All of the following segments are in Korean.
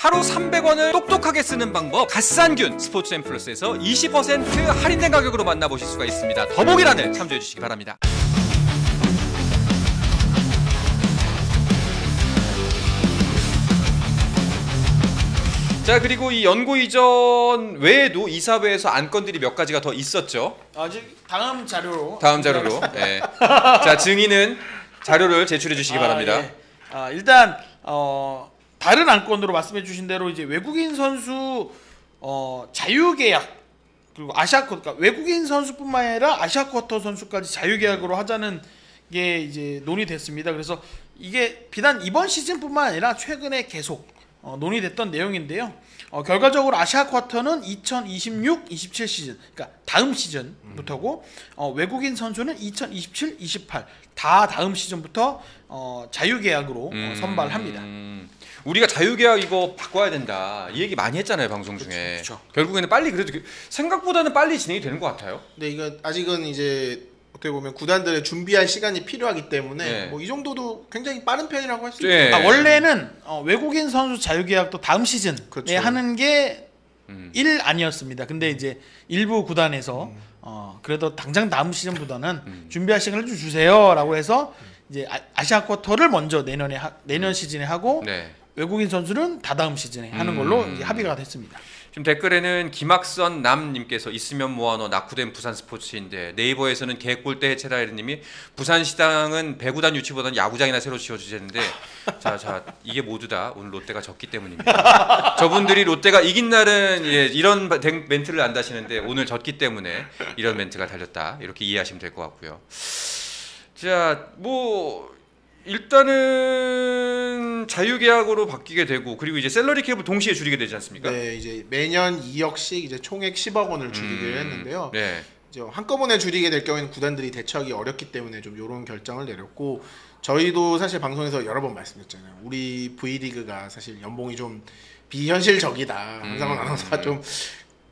하루 300원을 똑똑하게 쓰는 방법 갓산균 스포츠앤플러스에서 20% 할인된 가격으로 만나보실 수가 있습니다. 더보기란을 참조해 주시기 바랍니다. 자, 그리고 이 연고 이전 외에도 이사회에서 안건들이 몇 가지가 더 있었죠. 아직 다음 자료로. 네. 자, 증인은 자료를 제출해 주시기 바랍니다. 예. 일단 다른 안건으로 말씀해 주신 대로 이제 외국인 선수 자유계약, 그리고 아시아쿼터, 그러니까 외국인 선수뿐만 아니라 아시아쿼터 선수까지 자유계약으로 하자는 게 이제 논의됐습니다. 그래서 이게 비단 이번 시즌뿐만 아니라 최근에 계속 논의됐던 내용인데요. 결과적으로 아시아쿼터는 2026-27 시즌, 그러니까 다음 시즌부터고 외국인 선수는 2027-28 다 다음 시즌부터 자유계약으로 선발합니다. 우리가 자유계약 이거 바꿔야 된다 이 얘기 많이 했잖아요, 방송 중에. 그쵸. 결국에는 빨리, 그래도 생각보다는 빨리 진행이 되는 것 같아요. 네, 이거 아직은 이제 어떻게 보면 구단들의 준비할 시간이 필요하기 때문에 네. 뭐 이 정도도 굉장히 빠른 편이라고 할 수 네. 있어요. 원래는 외국인 선수 자유계약도 다음 시즌에 그렇죠. 하는 게 1 아니었습니다. 근데 이제 일부 구단에서 그래도 당장 다음 시즌보다는 준비할 시간을 좀 주세요라고 해서 이제 아시아 쿼터를 먼저 내년 시즌에 하고 네. 외국인 선수는 다다음 시즌에 하는 걸로 이제 합의가 됐습니다. 지금 댓글에는 김학선 남님께서 있으면 뭐하노 낙후된 부산 스포츠인데, 네이버에서는 개꿀대 해체라이드님이 부산시당은 배구단 유치보다는 야구장이나 새로 지어주셨는데 자 이게 모두 다 오늘 롯데가 졌기 때문입니다. 저분들이 롯데가 이긴 날은 이런 멘트를 안 다시는데 오늘 졌기 때문에 이런 멘트가 달렸다, 이렇게 이해하시면 될 것 같고요. 자, 뭐 일단은 자유계약으로 바뀌게 되고, 그리고 이제 샐러리 캡을 동시에 줄이게 되지 않습니까? 네, 이제 매년 2억씩 이제 총액 10억 원을 줄이기로 했는데요. 네. 이제 한꺼번에 줄이게 될 경우에는 구단들이 대처하기 어렵기 때문에 좀 이런 결정을 내렸고, 저희도 사실 방송에서 여러 번 말씀드렸잖아요. 우리 V리그가 사실 연봉이 좀 비현실적이다. 한상원 아나운서가 좀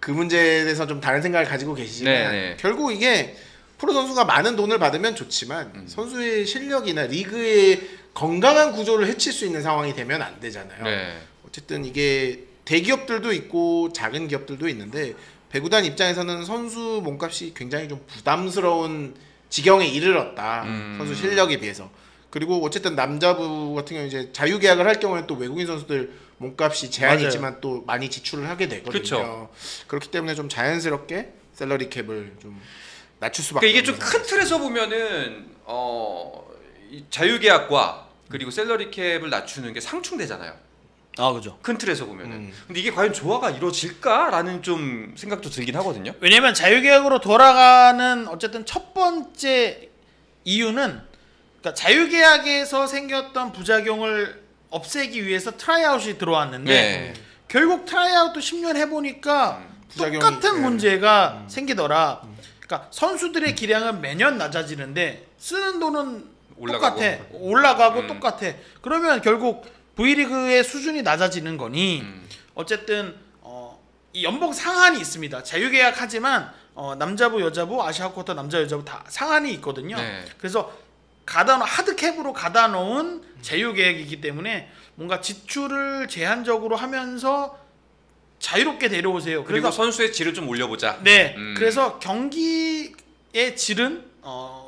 그 문제에 대해서 좀 다른 생각을 가지고 계시지만 결국 이게 프로 선수가 많은 돈을 받으면 좋지만 선수의 실력이나 리그의 건강한 구조를 해칠 수 있는 상황이 되면 안 되잖아요. 네. 어쨌든 이게 대기업들도 있고 작은 기업들도 있는데 배구단 입장에서는 선수 몸값이 굉장히 좀 부담스러운 지경에 이르렀다. 선수 실력에 비해서. 그리고 어쨌든 남자부 같은 경우 이제 자유계약을 할 경우에 또 외국인 선수들 몸값이 제한이 맞아요. 있지만 또 많이 지출을 하게 되거든요. 그쵸. 그렇기 때문에 좀 자연스럽게 샐러리 캡을 좀 낮출 수밖에. 그러니까 이게 좀 큰 틀에서 보면은 이 자유계약과 그리고 샐러리 캡을 낮추는 게 상충되잖아요. 그죠. 큰 틀에서 보면은. 근데 이게 과연 조화가 이루어질까라는 좀 생각도 들긴 하거든요. 왜냐면 자유계약으로 돌아가는 어쨌든 첫 번째 이유는, 그러니까 자유계약에서 생겼던 부작용을 없애기 위해서 트라이아웃이 들어왔는데 네. 결국 트라이아웃도 10년 해보니까 똑같은 문제가 생기더라. 그러니까 선수들의 기량은 매년 낮아지는데 쓰는 돈은 올라가고 똑같아. 그러면 결국 V리그의 수준이 낮아지는 거니 어쨌든 이 연봉 상한이 있습니다. 자유계약하지만 남자부 여자부 아시아쿼터 남자 여자부 다 상한이 있거든요. 네. 그래서 하드캡으로 가다 놓은 자유계약이기 때문에 뭔가 지출을 제한적으로 하면서 자유롭게 데려오세요. 그리고 그래서 선수의 질을 좀 올려보자. 네, 그래서 경기의 질은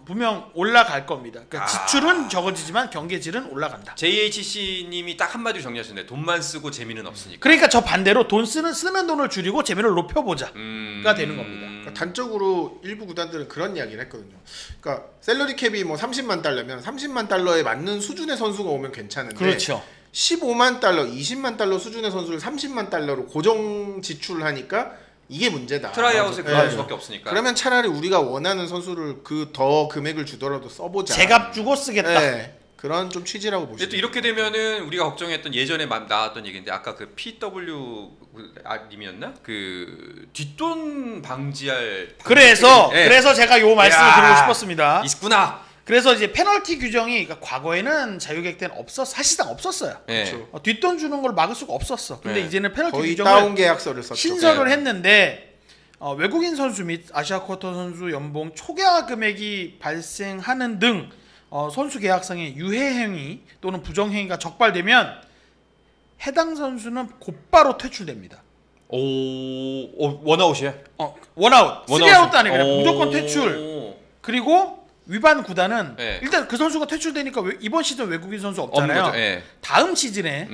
분명 올라갈 겁니다. 그러니까 지출은 적어지지만 경기의 질은 올라간다. JHC님이 딱 한마디로 정리하셨는데, 돈만 쓰고 재미는 없으니까. 그러니까 저 반대로 쓰는 돈을 줄이고 재미를 높여보자가 되는 겁니다. 그러니까 단적으로 일부 구단들은 그런 이야기를 했거든요. 그러니까 샐러리 캡이 뭐 30만 달러면 30만 달러에 맞는 수준의 선수가 오면 괜찮은데, 그렇죠. 15만 달러, 20만 달러 수준의 선수를 30만 달러로 고정 지출을 하니까 이게 문제다. 트라이아웃에 그럴 수밖에 없으니까. 그러면 차라리 우리가 원하는 선수를 더 금액을 주더라도 써보자. 제값 주고 쓰겠다. 네, 그런 좀 취지라고 보시면. 근데 또 이렇게 되면은 우리가 걱정했던 예전에 나왔던 얘기인데, 아까 그 PW 님이었나? 그 뒷돈 방지할. 그래서 네. 그래서 제가 요 말씀을 드리고 싶었습니다. 있구나. 그래서 이제 페널티 규정이, 그러니까 과거에는 자유계약 때는 사실상 없었어요. 네. 그렇죠. 뒷돈 주는 걸 막을 수가 없었어. 근데 네. 이제는 페널티 거의 규정을 다운 계약서를 썼죠. 신설을 네. 했는데 외국인 선수 및 아시아쿼터 선수 연봉 초과 금액이 발생하는 등 선수 계약상의 유해 행위 또는 부정 행위가 적발되면 해당 선수는 곧바로 퇴출됩니다. 원아웃이야? 원아웃. 원아웃이- 3아웃도 아니고 그냥 오. 무조건 퇴출. 그리고 위반 구단은 네. 일단 그 선수가 퇴출되니까 이번 시즌 외국인 선수 없는 없잖아요. 거죠. 예. 다음 시즌에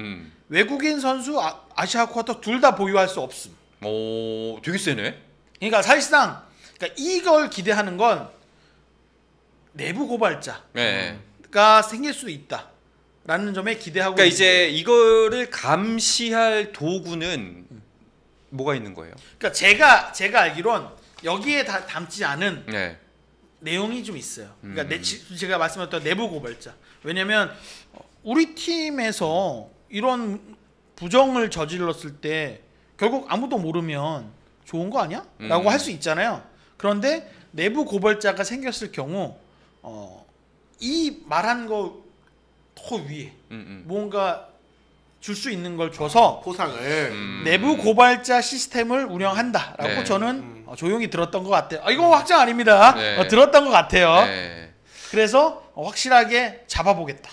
외국인 선수 아시아 쿼터 둘 다 보유할 수 없음. 오, 되게 세네. 그러니까 사실상 이걸 기대하는 건 내부 고발자가 예. 생길 수도 있다라는 점에 기대하고. 그러니까 있는 이제 이거를 감시할 도구는 뭐가 있는 거예요? 그러니까 제가 알기론 여기에 다 담지 않은 네. 내용이 좀 있어요. 그러니까 제가 말씀드렸던 내부 고발자. 왜냐면 우리 팀에서 이런 부정을 저질렀을 때 결국 아무도 모르면 좋은 거 아니야? 라고 할 수 있잖아요. 그런데 내부 고발자가 생겼을 경우 이 말한 거 더 위에 뭔가 줄 수 있는 걸 줘서 포상을 내부 고발자 시스템을 운영한다라고 네. 저는 조용히 들었던 것 같아요. 이거 확정 아닙니다. 네. 들었던 것 같아요. 네. 그래서 확실하게 잡아보겠다.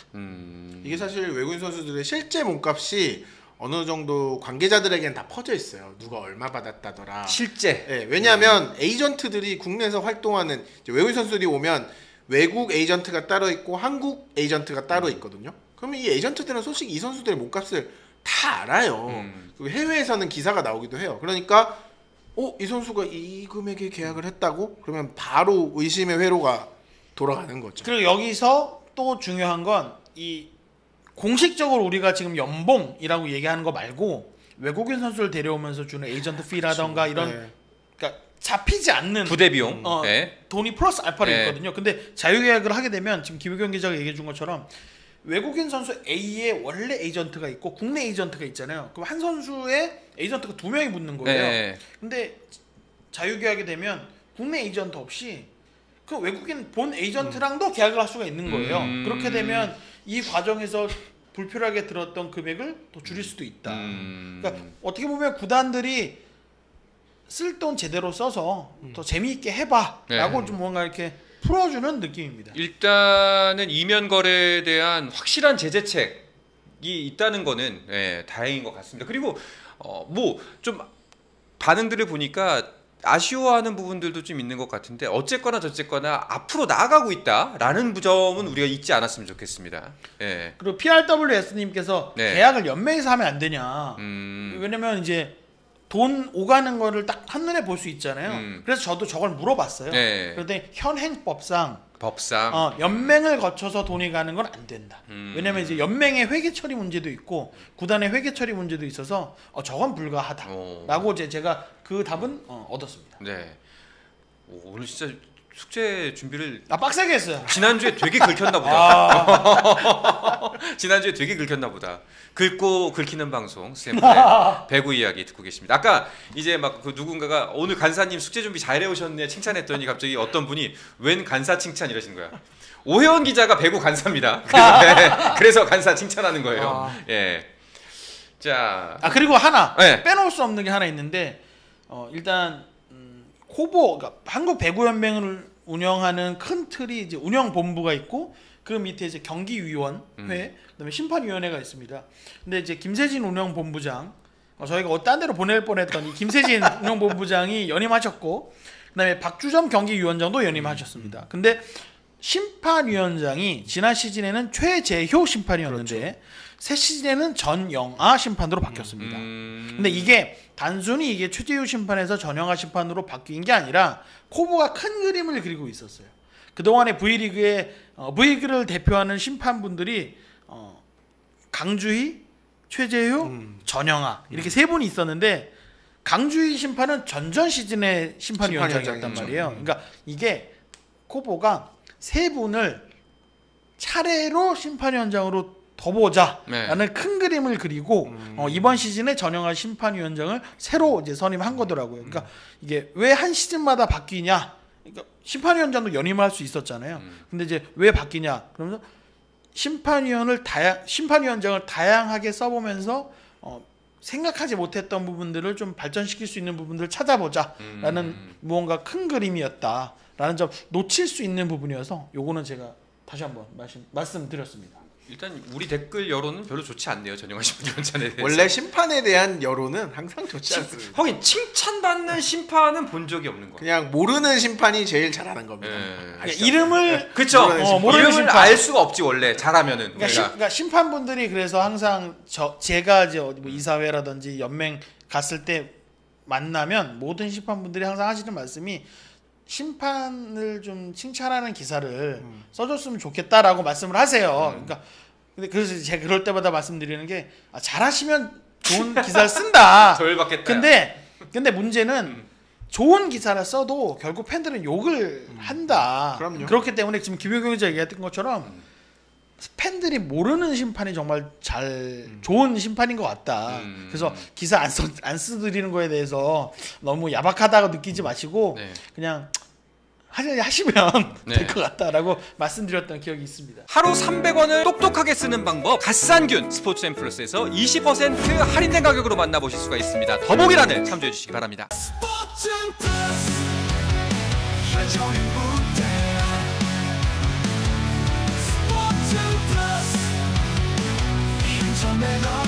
이게 사실 외국인 선수들의 실제 몸값이 어느 정도 관계자들에겐 다 퍼져 있어요. 누가 얼마 받았다더라. 실제. 네, 왜냐하면 에이전트들이 국내에서 활동하는 이제 외국인 선수들이 오면 외국 에이전트가 따로 있고 한국 에이전트가 따로 있거든요. 그러면 이 에이전트들은 솔직히 이 선수들의 몸값을 다 알아요. 그리고 해외에서는 기사가 나오기도 해요. 그러니까 이 선수가 이 금액에 계약을 했다고? 그러면 바로 의심의 회로가 돌아가는 거죠. 그리고 여기서 또 중요한 건 이 공식적으로 우리가 지금 연봉이라고 얘기하는 거 말고 외국인 선수를 데려오면서 주는 에이전트 피라던가 이런 네. 그러니까 잡히지 않는 부대 비용. 네. 돈이 플러스 알파로 네. 있거든요. 근데 자유계약을 하게 되면 지금 김효경 기자가 얘기해 준 것처럼 외국인 선수 A의 원래 에이전트가 있고 국내 에이전트가 있잖아요. 그럼 한 선수의 에이전트가 2명이 붙는 거예요. 네. 근데 자유계약이 되면 국내 에이전트 없이 그 외국인 본 에이전트랑도 계약을 할 수가 있는 거예요. 그렇게 되면 이 과정에서 불필요하게 들었던 금액을 또 줄일 수도 있다. 그러니까 어떻게 보면 구단들이 쓸 돈 제대로 써서 더 재미있게 해봐라고 네. 좀 뭔가 이렇게 풀어주는 느낌입니다. 일단은 이면 거래에 대한 확실한 제재책이 있다는 거는 다행인 것 같습니다. 그리고 뭐 좀 반응들을 보니까 아쉬워하는 부분들도 좀 있는 것 같은데 어쨌거나 저쨌거나 앞으로 나아가고 있다라는 점은 우리가 잊지 않았으면 좋겠습니다. 예. 그리고 PRWS님께서 네. 계약을 연맹에서 하면 안 되냐. 음. 왜냐면 이제 돈 오가는 거를 딱 한눈에 볼 수 있잖아요. 그래서 저도 저걸 물어봤어요. 네. 그런데 현행법상 법상. 연맹을 거쳐서 돈이 가는 건 안 된다. 왜냐면 이제 연맹의 회계 처리 문제도 있고 구단의 회계 처리 문제도 있어서 저건 불가하다라고 이제 제가 그 답은 얻었습니다. 네. 오늘 진짜 숙제 준비를 빡세게 했어요. 지난주에 되게 긁혔나 보다. 지난주에 되게 긁혔나 보다. 긁고 긁히는 방송 쌤의 배구 이야기 듣고 계십니다. 아까 이제 막 그 누군가가 오늘 간사님 숙제 준비 잘 해오셨네 칭찬했더니 갑자기 어떤 분이 웬 간사 칭찬 이러시는 거야. 오혜원 기자가 배구 간사입니다. 그래서 간사 칭찬하는 거예요. 예. 자. 그리고 하나 네. 빼놓을 수 없는 게 하나 있는데 일단 코보 그러니까 한국 배구 연맹을 운영하는 큰 틀이 이제 운영 본부가 있고 그 밑에 이제 경기위원회 그다음에 심판위원회가 있습니다. 근데 이제 김세진 운영본부장 저희가 딴 데로 보낼 뻔했던 이 김세진 운영본부장이 연임하셨고 그다음에 박주점 경기위원장도 연임하셨습니다. 근데 심판위원장이 지난 시즌에는 최재효 심판이었는데 그렇죠. 새 시즌에는 전영아 심판으로 바뀌었습니다. 근데 이게 단순히 이게 최재효 심판에서 전영아 심판으로 바뀐 게 아니라 코보가 큰 그림을 그리고 있었어요. 그동안에 V리그를 대표하는 심판분들이 강주희, 최재효, 전영아 이렇게 세 분이 있었는데 강주희 심판은 전전 시즌의 심판위원장이었단 말이에요. 그러니까 이게 코보가 세 분을 차례로 심판위원장으로 더 보자라는 큰 그림을 그리고 이번 시즌에 전영아 심판위원장을 새로 이제 선임한 거더라고요. 그러니까 이게 왜 한 시즌마다 바뀌냐? 그러니까 심판위원장도 연임을 할 수 있었잖아요. 근데 이제 왜 바뀌냐? 그러면서 심판위원장을 다양하게 써보면서 생각하지 못했던 부분들을 좀 발전시킬 수 있는 부분들을 찾아보자라는 무언가 큰 그림이었다라는 점 놓칠 수 있는 부분이어서 요거는 제가 다시 한번 말씀드렸습니다. 일단 우리 댓글 여론은 별로 좋지 않네요. 전용환 심판 위원장에 대해서. 원래 심판에 대한 여론은 항상 좋지 않습니다. 하긴 칭찬받는 심판은 본 적이 없는 거야. 그냥 모르는 심판이 제일 잘하는 겁니다. 예. 아시죠? 이름을 그쵸. 모르는 이름을 심판. 알 수가 없지 원래 잘하면은. 그러니까 심판분들이 그래서 항상 제가 이제 어디 뭐 이사회라든지 연맹 갔을 때 만나면 모든 심판분들이 항상 하시는 말씀이 심판을 좀 칭찬하는 기사를 써줬으면 좋겠다라고 말씀을 하세요. 그러니까 근데 그래서 제가 그럴 때마다 말씀드리는 게 잘하시면 좋은 기사를 쓴다. 덜 받겠다. 근데 문제는 좋은 기사를 써도 결국 팬들은 욕을 한다. 그럼요. 그렇기 때문에 지금 김효경 기자 얘기했던 것처럼 팬들이 모르는 심판이 정말 좋은 심판인 것 같다. 그래서 기사 안 쓰드리는 거에 대해서 너무 야박하다고 느끼지 마시고 네. 그냥 하시면 네. 될 것 같다라고 말씀드렸던 기억이 있습니다. 하루 300원을 똑똑하게 쓰는 방법 갓산균 스포츠앤플러스에서 20% 할인된 가격으로 만나보실 수가 있습니다. 더보기란을 참조해 주시기 바랍니다. 스포츠 플러스 인터넷